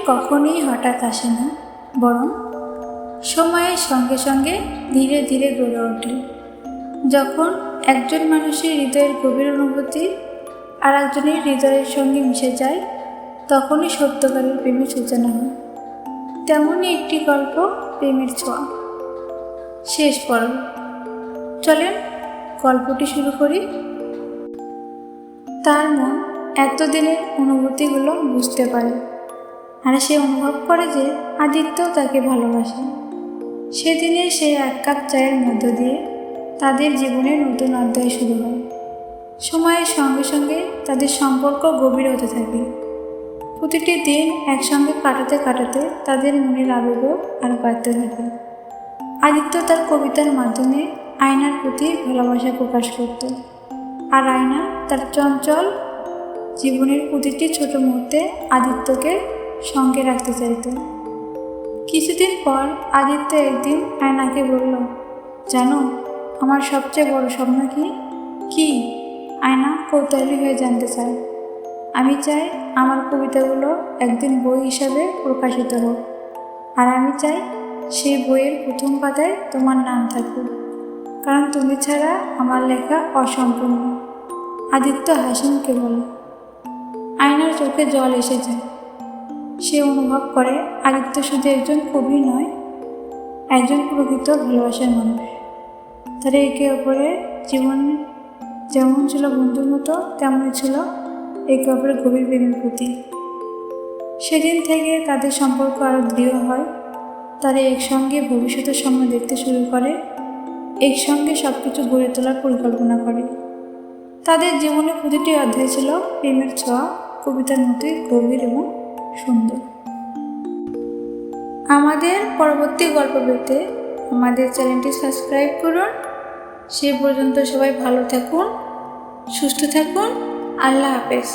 কখনোই হঠাৎ আসে না, বরং সময়ের সঙ্গে সঙ্গে ধীরে ধীরে গড়ে ওঠে। যখন একজন মানুষের হৃদয়ের গভীর অনুভূতি আর একজনের হৃদয়ের সঙ্গে মিশে যায়, তখনই সত্যকারের প্রেমের সূচনা হয়। তেমনই একটি গল্প, প্রেমের ছোঁয়া। শেষ পর্ব। চলেন গল্পটি শুরু করি। তার মন এতদিনের অনুভূতিগুলো বুঝতে পারে, আর সে অনুভব করে যে আদিত্য তাকে ভালোবাসে। সেদিনে সে এক কাপ চায়ের মধ্য দিয়ে তাদের জীবনের নতুন অধ্যায় শুরু হয়। সময়ের সঙ্গে সঙ্গে তাদের সম্পর্ক গভীর হতে থাকে। প্রতিটি দিন একসঙ্গে কাটাতে কাটাতে তাদের মনের আবেগও আর বাড়তে থাকে। আদিত্য তার কবিতার মাধ্যমে আয়নার প্রতি ভালোবাসা প্রকাশ করত, আর আয়না তার চঞ্চল জীবনের প্রতিটি ছোট মুহূর্তে আদিত্যকে সঙ্গে রাখতে চাইত। কিছুদিন পর আদিত্য একদিন আয়নাকে বলল, জানো আমার সবচেয়ে বড় স্বপ্ন কি? কি? আয়না কৌতূহলী হয়ে জানতে চায়। আমি চাই আমার কবিতাগুলো একদিন বই হিসাবে প্রকাশিত হোক, আর আমি চাই সেই বইয়ের প্রথম পাতায় তোমার নাম থাকুক, কারণ তুমি ছাড়া আমার লেখা অসম্পূর্ণ। আদিত্য হাসি মুখে বলে। আয়নার চোখে জল এসে যায়। সে অনুভব করে আদিত্য শুধু একজন কবি নয়, একজন প্রকৃত ভালোবাসার মানুষ। তারা একে অপরের জীবন যেমন ছিল বন্ধুর মতো, তেমনই ছিল একে অপরের গভীর প্রেমের প্রতি। সেদিন থেকে তাদের সম্পর্ক আরও দৃঢ় হয়। তারা একসঙ্গে ভবিষ্যতের স্বপ্ন দেখতে শুরু করে, একসঙ্গে সব কিছু গড়ে তোলার পরিকল্পনা করে। তাদের জীবনে প্রতিটি অধ্যায় ছিল প্রেমের ছোঁয়া, কবিতার মতোই গভীর এবং সুন্দর। আমাদের পরবর্তী গল্প পেতে আমাদের চ্যানেলটি সাবস্ক্রাইব করুন। সে পর্যন্ত সবাই ভালো থাকুন, সুস্থ থাকুন। আল্লাহ হাফেজ।